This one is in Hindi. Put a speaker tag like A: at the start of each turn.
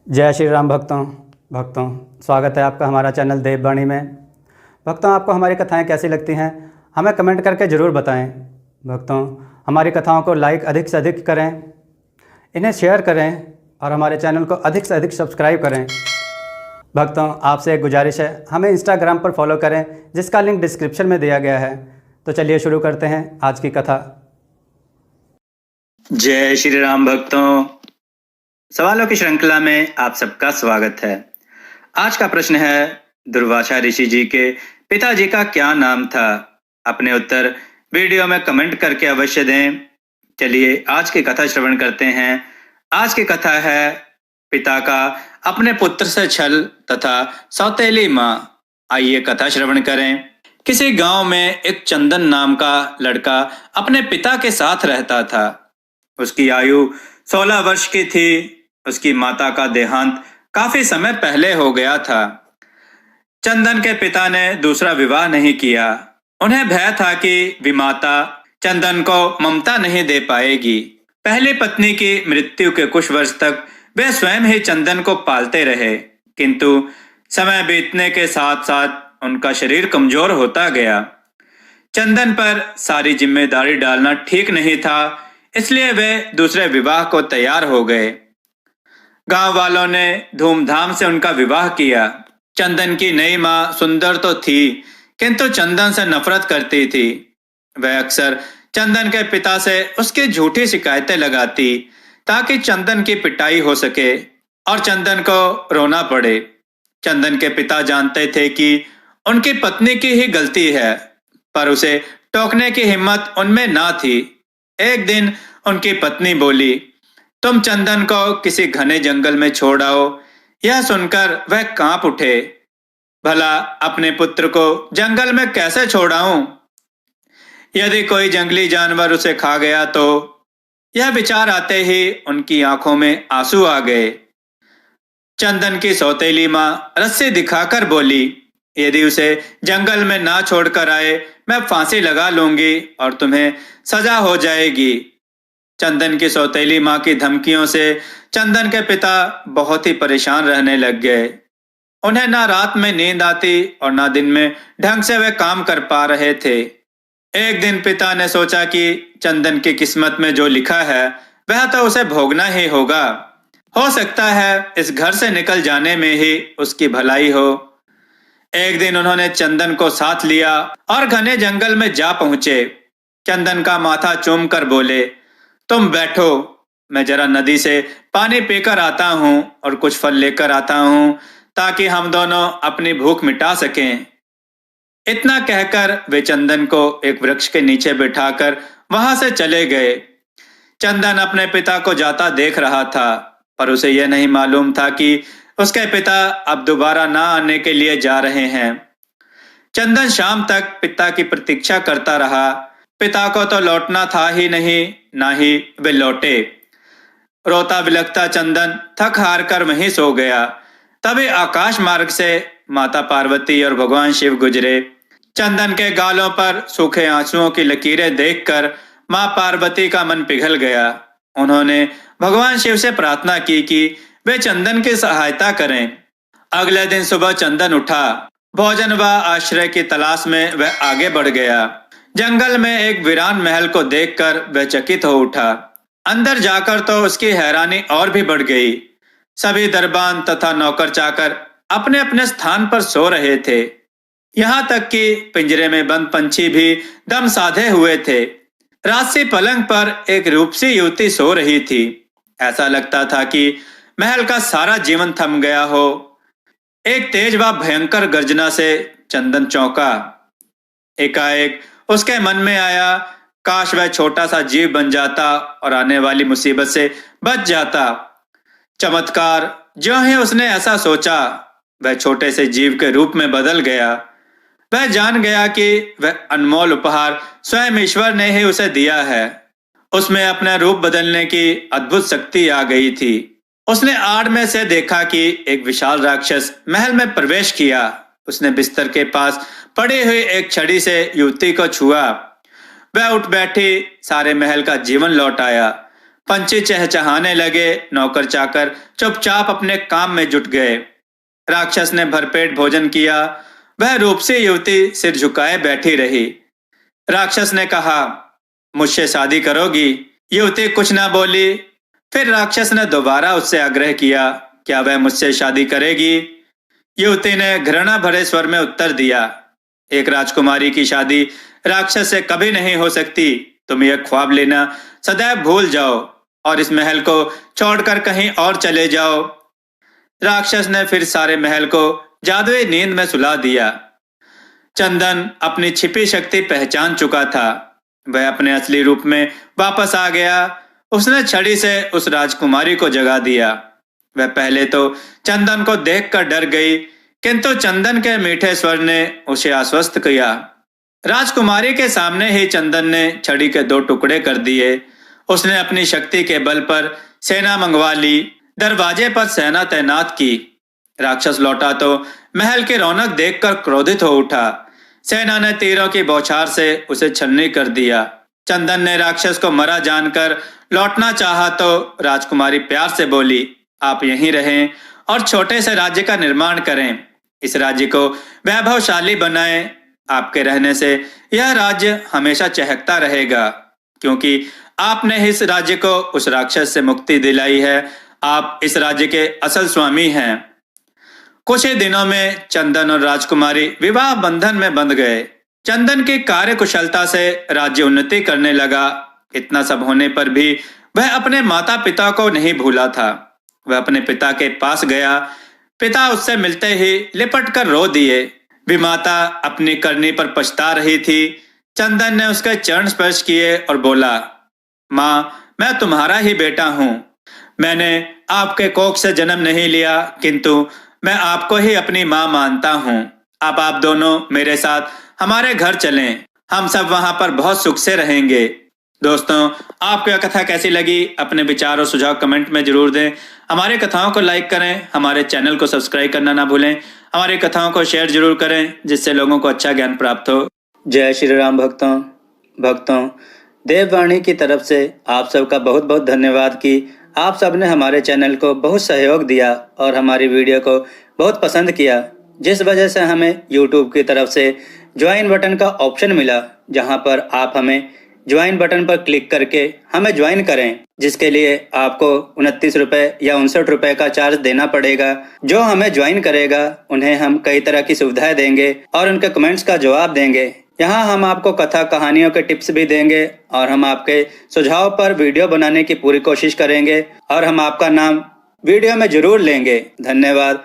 A: जय श्री राम भक्तों स्वागत है आपका हमारा चैनल देववाणी में। भक्तों, आपको हमारी कथाएं कैसी लगती हैं हमें कमेंट करके ज़रूर बताएं। भक्तों, हमारी कथाओं को लाइक अधिक से अधिक करें, इन्हें शेयर करें और हमारे चैनल को अधिक से अधिक सब्सक्राइब करें। भक्तों, आपसे एक गुजारिश है, हमें इंस्टाग्राम पर फॉलो करें जिसका लिंक डिस्क्रिप्शन में दिया गया है। तो चलिए शुरू करते हैं आज की कथा।
B: जय श्री राम भक्तों, सवालों की श्रृंखला में आप सबका स्वागत है। आज का प्रश्न है, दुर्वासा ऋषि जी के पिताजी का क्या नाम था? अपने उत्तर वीडियो में कमेंट करके अवश्य दें। चलिए आज की कथा श्रवण करते हैं। आज की कथा है पिता का अपने पुत्र से छल तथा सौतेली माँ। आइए कथा श्रवण करें। किसी गांव में एक चंदन नाम का लड़का अपने पिता के साथ रहता था। उसकी आयु 16 वर्ष की थी। उसकी माता का देहांत काफी समय पहले हो गया था। चंदन के पिता ने दूसरा विवाह नहीं किया। उन्हें भय था कि विमाता चंदन को ममता नहीं दे पाएगी। पहली पत्नी की मृत्यु के कुछ वर्ष तक वे स्वयं ही चंदन को पालते रहे, किंतु समय बीतने के साथ साथ उनका शरीर कमजोर होता गया। चंदन पर सारी जिम्मेदारी डालना ठीक नहीं था, इसलिए वे दूसरे विवाह को तैयार हो गए। गांव वालों ने धूमधाम से उनका विवाह किया। चंदन की नई माँ सुंदर तो थी, किंतु चंदन से नफरत करती थी। वह अक्सर चंदन के पिता से उसकी झूठी शिकायतें लगाती ताकि चंदन की पिटाई हो सके और चंदन को रोना पड़े। चंदन के पिता जानते थे कि उनकी पत्नी की ही गलती है, पर उसे टोकने की हिम्मत उनमें ना थी। एक दिन उनकी पत्नी बोली, तुम चंदन को किसी घने जंगल में छोड़ आओ। यह सुनकर वह कांप उठे। भला अपने पुत्र को जंगल में कैसे छोड़ाऊं? यदि कोई जंगली जानवर उसे खा गया तो? यह विचार आते ही उनकी आंखों में आंसू आ गए। चंदन की सौतेली माँ रस्सी दिखाकर बोली, यदि उसे जंगल में ना छोड़कर आए मैं फांसी लगा लूंगी और तुम्हें सजा हो जाएगी। चंदन की सौतेली माँ की धमकियों से चंदन के पिता बहुत ही परेशान रहने लग गए। उन्हें ना रात में नींद आती और ना दिन में ढंग से वे काम कर पा रहे थे। एक दिन पिता ने सोचा कि चंदन की किस्मत में जो लिखा है वह तो उसे भोगना ही होगा। हो सकता है इस घर से निकल जाने में ही उसकी भलाई हो। एक दिन उन्होंने चंदन को साथ लिया और घने जंगल में जा पहुंचे। चंदन का माथा चूम कर बोले, तुम बैठो, मैं जरा नदी से पानी पीकर आता हूँ और कुछ फल लेकर आता हूँ ताकि हम दोनों अपनी भूख मिटा सकें। इतना कहकर वे चंदन को एक वृक्ष के नीचे बिठाकर वहां से चले गए। चंदन अपने पिता को जाता देख रहा था, पर उसे यह नहीं मालूम था कि उसके पिता अब दोबारा ना आने के लिए जा रहे हैं। चंदन शाम तक पिता की प्रतीक्षा करता रहा। पिता को तो लौटना था ही नहीं, ना ही वे लौटे। रोता बिलखता चंदन थक हार कर वहीं सो गया। तभी आकाश मार्ग से माता पार्वती और भगवान शिव गुजरे। चंदन के गालों पर सूखे आंसुओं की लकीरें देखकर मां पार्वती का मन पिघल गया। उन्होंने भगवान शिव से प्रार्थना की कि वे चंदन की सहायता करें। अगले दिन सुबह चंदन उठा। भोजन व आश्रय की तलाश में वह आगे बढ़ गया। जंगल में एक वीरान महल को देखकर वह चकित हो उठा। अंदर जाकर तो उसकी हैरानी और भी बढ़ गई। सभी दरबान तथा नौकर चाकर अपने अपने स्थान पर सो रहे थे। यहाँ तक कि पिंजरे में बंद पंछी भी दम साधे हुए थे। राजसी पलंग पर एक रूपसी युवती सो रही थी। ऐसा लगता था कि महल का सारा जीवन थम गया हो। एक तेज व भयंकर गर्जना से चंदन चौंका। एकाएक उसके मन में आया, काश वह छोटा सा जीव बन जाता और आने वाली मुसीबत से बच जाता। चमत्कार, ज्यों ही उसने ऐसा सोचा, वह छोटे से जीव के रूप में बदल गया। वह जान गया कि वह अनमोल उपहार स्वयं ईश्वर ने ही उसे दिया है। उसमें अपना रूप बदलने की अद्भुत शक्ति आ गई थी। उसने आड़ में से देखा कि एक विशाल राक्षस महल में प्रवेश किया। उसने बिस्तर के पास पड़ी हुई एक छड़ी से युवती को छुआ। वह उठ बैठी। सारे महल का जीवन लौट आया। पंछी चहचहाने लगे। नौकर चाकर चुपचाप अपने काम में जुट गए। राक्षस ने भरपेट भोजन किया। वह रूपसी युवती सिर झुकाए बैठी रही। राक्षस ने कहा, मुझसे शादी करोगी? युवती कुछ ना बोली। फिर राक्षस ने दोबारा उससे आग्रह किया, क्या वह मुझसे शादी करेगी? युवती ने घृणा भरे स्वर में उत्तर दिया, एक राजकुमारी की शादी राक्षस से कभी नहीं हो सकती। तुम यह ख्वाब लेना सदैव भूल जाओ और इस महल को छोड़कर कहीं और चले जाओ। राक्षस ने फिर सारे महल को जादुई नींद में सुला दिया। चंदन अपनी छिपी शक्ति पहचान चुका था। वह अपने असली रूप में वापस आ गया। उसने छड़ी से उस राजकुमारी को जगा दिया। वह पहले तो चंदन को देखकर डर गई, किंतु चंदन के मीठे स्वर ने उसे आश्वस्त किया। राजकुमारी के सामने ही चंदन ने छड़ी के 2 टुकड़े कर दिए। उसने अपनी शक्ति के बल पर सेना मंगवा ली। दरवाजे पर सेना तैनात की। राक्षस लौटा तो महल की रौनक देखकर क्रोधित हो उठा। सेना ने तीरों की बौछार से उसे छन्नी कर दिया। चंदन ने राक्षस को मरा जानकर लौटना चाहा तो राजकुमारी प्यार से बोली, आप यहीं रहें और छोटे से राज्य का निर्माण करें। इस राज्य को वैभवशाली बनाएं। आपके रहने से यह राज्य हमेशा चहकता रहेगा, क्योंकि आपने इस राज्य को उस राक्षस से मुक्ति दिलाई है। आप इस राज्य के असल स्वामी हैं। कुछ ही दिनों में चंदन और राजकुमारी विवाह बंधन में बंध गए। चंदन की कार्य कुशलता से राज्य उन्नति करने लगा। इतना सब होने पर भी वह अपने माता पिता को नहीं भूला था। वह अपने पिता के पास गया। पिता उससे मिलते ही लिपट कर रो दिए। विमाता अपनी करनी पर पछता रही थी। चंदन ने उसके चरण स्पर्श किए और बोला, माँ, मैं तुम्हारा ही बेटा हूँ। मैंने आपके कोख से जन्म नहीं लिया, किंतु मैं आपको ही अपनी माँ मानता हूँ। अब आप दोनों मेरे साथ हमारे घर चलें। हम सब वहां पर बहुत सुख से रहेंगे। दोस्तों, आपको यह कथा कैसी लगी? अपने विचार और सुझाव कमेंट में जरूर दें। हमारी कथाओं को लाइक करें। हमारे चैनल को सब्सक्राइब करना ना भूलें। हमारी कथाओं को शेयर जरूर करें, जिससे लोगों को अच्छा ज्ञान प्राप्त हो। जय श्री राम भक्तों, देववाणी की तरफ से आप सबका बहुत बहुत धन्यवाद कि आप सबने हमारे चैनल को बहुत सहयोग दिया और हमारी वीडियो को बहुत पसंद किया, जिस वजह से हमें यूट्यूब की तरफ से ज्वाइन बटन का ऑप्शन मिला, जहां पर आप हमें ज्वाइन बटन पर क्लिक करके हमें ज्वाइन करें, जिसके लिए आपको 29 रुपये या 59 रुपये का चार्ज देना पड़ेगा। जो हमें ज्वाइन करेगा उन्हें हम कई तरह की सुविधाएं देंगे और उनके कमेंट्स का जवाब देंगे। यहाँ हम आपको कथा कहानियों के टिप्स भी देंगे और हम आपके सुझाव पर वीडियो बनाने की पूरी कोशिश करेंगे और हम आपका नाम वीडियो में जरूर लेंगे। धन्यवाद।